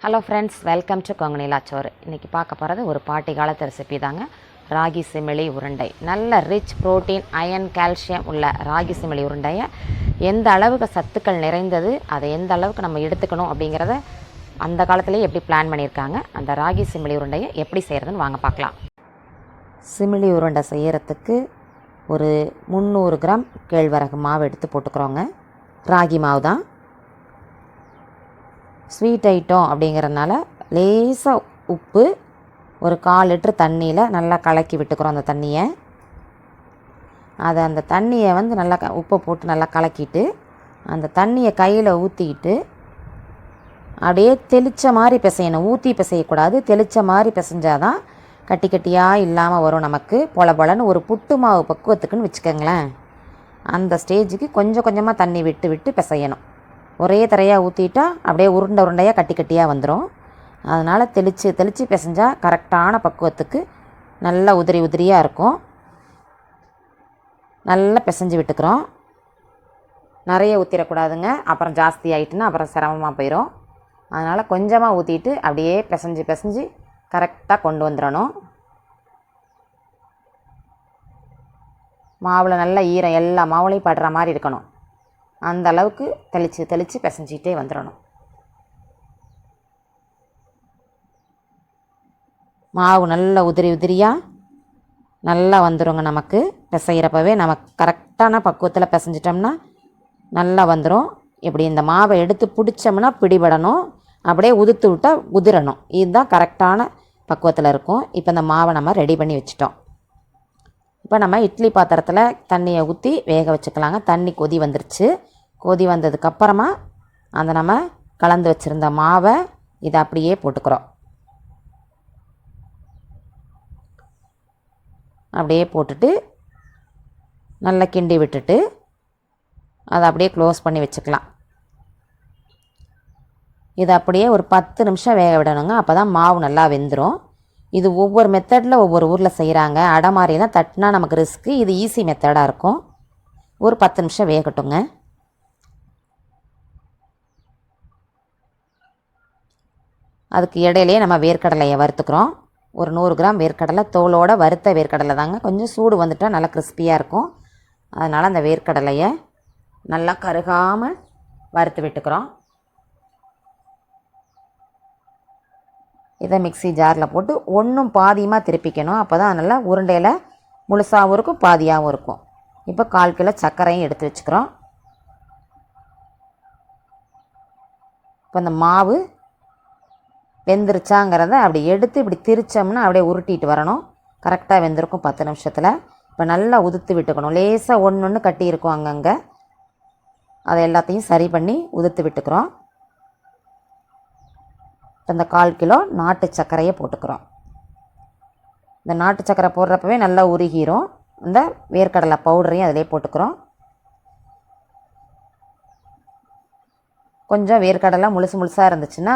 Hello friends, welcome to Kongu Nila Soru. இன்றைக்கி பார்க்க போகிறது ஒரு பாட்டி காலத்து ரெசிபி தாங்க. ராகி சிமிளி உருண்டை. நல்ல ரிச் ப்ரோட்டீன், அயன், கால்சியம் உள்ள ராகி சிமிளி உருண்டையை எந்த அளவுக்கு சத்துக்கள் நிறைந்தது, அதை எந்த அளவுக்கு நம்ம எடுத்துக்கணும் அப்படிங்கிறத அந்த காலத்துலேயே எப்படி பிளான் பண்ணியிருக்காங்க. அந்த ராகி சிமிளி உருண்டையை எப்படி செய்கிறதுன்னு வாங்க பார்க்கலாம். சிமிளி உருண்டை செய்கிறதுக்கு ஒரு 300 கிராம் கேழ்வரகு மாவு எடுத்து போட்டுக்கிறோங்க. ராகி மாவு தான். ஸ்வீட் ஐட்டம் அப்படிங்கிறதுனால லேசாக உப்பு, ஒரு 1/4 லிட்டர் தண்ணியில் நல்லா கலக்கி விட்டுக்கிறோம். அந்த தண்ணியை அந்த தண்ணியை நல்லா உப்பை போட்டு நல்லா கலக்கிட்டு அந்த தண்ணியை கையில் ஊற்றிக்கிட்டு அப்படியே தெளித்த மாதிரி பிசையணும். ஊற்றி பிசையக்கூடாது, தெளித்த மாதிரி பிசைஞ்சாதான் கட்டி கட்டியாக இல்லாமல் வரும். நமக்கு பொல பொலன்னு ஒரு புட்டு மாவு பக்குவத்துக்குன்னு வச்சுக்கோங்களேன். அந்த ஸ்டேஜுக்கு கொஞ்சம் கொஞ்சமாக தண்ணி விட்டு விட்டு பிசையணும். ஒரே தரையாக ஊற்றிட்டா அப்படியே உருண்டையாக கட்டி கட்டியாக வந்துடும். அதனால் தெளித்து பிசைஞ்சால் கரெக்டான பக்குவத்துக்கு நல்லா உதிரியாக இருக்கும். நல்லா பிசைஞ்சு விட்டுக்கிறோம். நிறைய ஊற்றிடக்கூடாதுங்க, அப்புறம் ஜாஸ்தி ஆகிட்டுன்னா அப்புறம் சிரமமாக போயிடும். அதனால் கொஞ்சமாக ஊற்றிட்டு அப்படியே பிசைஞ்சு கரெக்டாக கொண்டு வந்துடணும். மாவில் நல்லா ஈரம் எல்லா மாவுலையும் படுற மாதிரி இருக்கணும். அந்த அளவுக்கு தெளித்து பிசைஞ்சிக்கிட்டே வந்துடணும். மாவு நல்லா உதிரியாக நல்லா வந்துடுங்க. நமக்கு பிசைகிறப்பவே நமக்கு கரெக்டான பக்குவத்தில் பிசைஞ்சிட்டோம்னா நல்லா வந்துடும். இப்படி இந்த மாவை எடுத்து பிடிச்சோம்னா பிடிபடணும், அப்படியே உதுத்து விட்டால் உதிரணும். இதுதான் கரெக்டான பக்குவத்தில் இருக்கும். இப்போ இந்த மாவை நம்ம ரெடி பண்ணி வச்சிட்டோம். இப்போ நம்ம இட்லி பாத்திரத்தில் தண்ணியை ஊற்றி வேக வச்சுக்கலாங்க. தண்ணி கொதி வந்துருச்சு. கொதி வந்ததுக்கப்புறமா அந்த நம்ம கலந்து வச்சுருந்த மாவை இதை அப்படியே போட்டுக்கிறோம். அப்படியே போட்டுட்டு நல்லா கிண்டி விட்டுட்டு அதை அப்படியே க்ளோஸ் பண்ணி வச்சுக்கலாம். இதை அப்படியே ஒரு 10 நிமிஷம் வேக விடணுங்க. அப்போ தான் மாவு நல்லா வெந்துடும். இது ஒவ்வொரு மெத்தடில் ஒவ்வொரு ஊரில் செய்கிறாங்க. அடை மாதிரிலாம் தட்டினா நமக்கு ரிஸ்க்கு. இது ஈஸி மெத்தடாக இருக்கும். ஒரு 10 நிமிஷம் வேகட்டுங்க. அதுக்கு இடையிலே நம்ம வேர்க்கடலையை வறுத்துக்கிறோம். ஒரு 100 கிராம் வேர்க்கடலை, தோலோடு வறுத்த வேர்க்கடலை தாங்க. கொஞ்சம் சூடு வந்துட்டால் நல்லா கிறிஸ்பியாக இருக்கும். அதனால் அந்த வேர்க்கடலையை நல்லா கருகாமல் வறுத்து விட்டுக்கிறோம். இதை மிக்ஸி ஜாரில் போட்டு ஒன்றும் பாதியமாக திருப்பிக்கணும். அப்போ தான் நல்லா உருண்டையில் முழுசாகவும் இருக்கும், பாதியாகவும் இருக்கும். இப்போ 1/4 கிலோ சர்க்கரையும் எடுத்து வச்சுக்கிறோம். இப்போ இந்த மாவு வெந்துருச்சாங்கிறத அப்படி எடுத்து இப்படி திரிச்சோம்னா அப்படியே உருட்டிட்டு வரணும். கரெக்டாக வெந்திருக்கும் 10 நிமிஷத்தில். இப்போ நல்லா உதுத்து விட்டுக்கணும். லேசாக ஒன்று கட்டி இருக்கும் அங்கங்கே. அதை எல்லாத்தையும் சரி பண்ணி உதுத்து விட்டுக்கிறோம். இப்போ இந்த 1/4 கிலோ நாட்டு சர்க்கரையை போட்டுக்கிறோம். இந்த நாட்டு சர்க்கரை போடுறப்பவே நல்லா உருகிரும். இந்த வேர்க்கடலை பவுடரையும் அதிலே போட்டுக்கிறோம். கொஞ்சம் வேர்க்கடலை முழுசாக இருந்துச்சுன்னா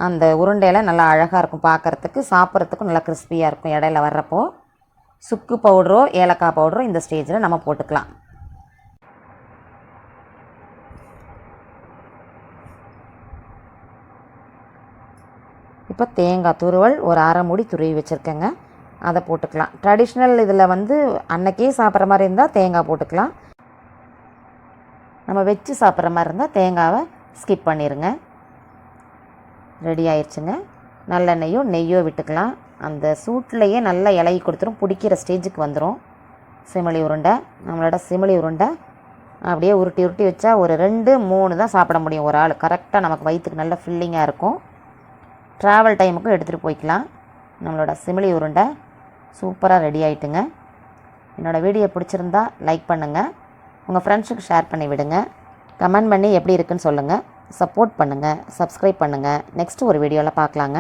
அந்த உருண்டையில் நல்லா அழகாக இருக்கும் பார்க்குறதுக்கு, சாப்பிட்றதுக்கும் நல்லா கிறிஸ்பியாக இருக்கும். இடையில வர்றப்போ சுக்கு பவுடரோ ஏலக்காய் பவுடரோ இந்த ஸ்டேஜில் நம்ம போட்டுக்கலாம். இப்போ தேங்காய் துருவல் ஒரு 1/2 மூடி துருவி வச்சுருக்கேங்க. அதை போட்டுக்கலாம். ட்ரெடிஷ்னல் இதில் அன்னைக்கே சாப்பிட்ற மாதிரி இருந்தால் தேங்காய் போட்டுக்கலாம். நம்ம வச்சு சாப்பிட்ற மாதிரி இருந்தால் தேங்காவை ஸ்கிப் பண்ணிடுங்க. ரெடி ஆயிடுச்சுங்க. நல்லெண்ணெய்யோ நெய்யோ விட்டுக்கலாம். அந்த சூட்லேயே நல்லா இலகி கொடுத்துரும். பிடிக்கிற ஸ்டேஜுக்கு வந்துடும் சிமிளி உருண்டை. நம்மளோட சிமிளி உருண்டை அப்படியே உருட்டி வச்சா ஒரு 2-3 தான் சாப்பிட முடியும் ஒரு ஆள். கரெக்டாக நமக்கு வயிற்றுக்கு நல்ல ஃபில்லிங்காக இருக்கும். ட்ராவல் டைமுக்கும் எடுத்துகிட்டு போய்க்கலாம். நம்மளோட சிமிளி உருண்டை சூப்பராக ரெடி ஆகிட்டுங்க. என்னோடய வீடியோ பிடிச்சிருந்தா லைக் பண்ணுங்கள், உங்கள் ஃப்ரெண்ட்ஸுக்கு ஷேர் பண்ணி விடுங்க, கமெண்ட் பண்ணி எப்படி இருக்குன்னு சொல்லுங்கள், சப்போர்ட் பண்ணுங்கள், சப்ஸ்கிரைப் பண்ணுங்கள். நெக்ஸ்ட்டு ஒரு வீடியோவில் பார்க்கலாங்க.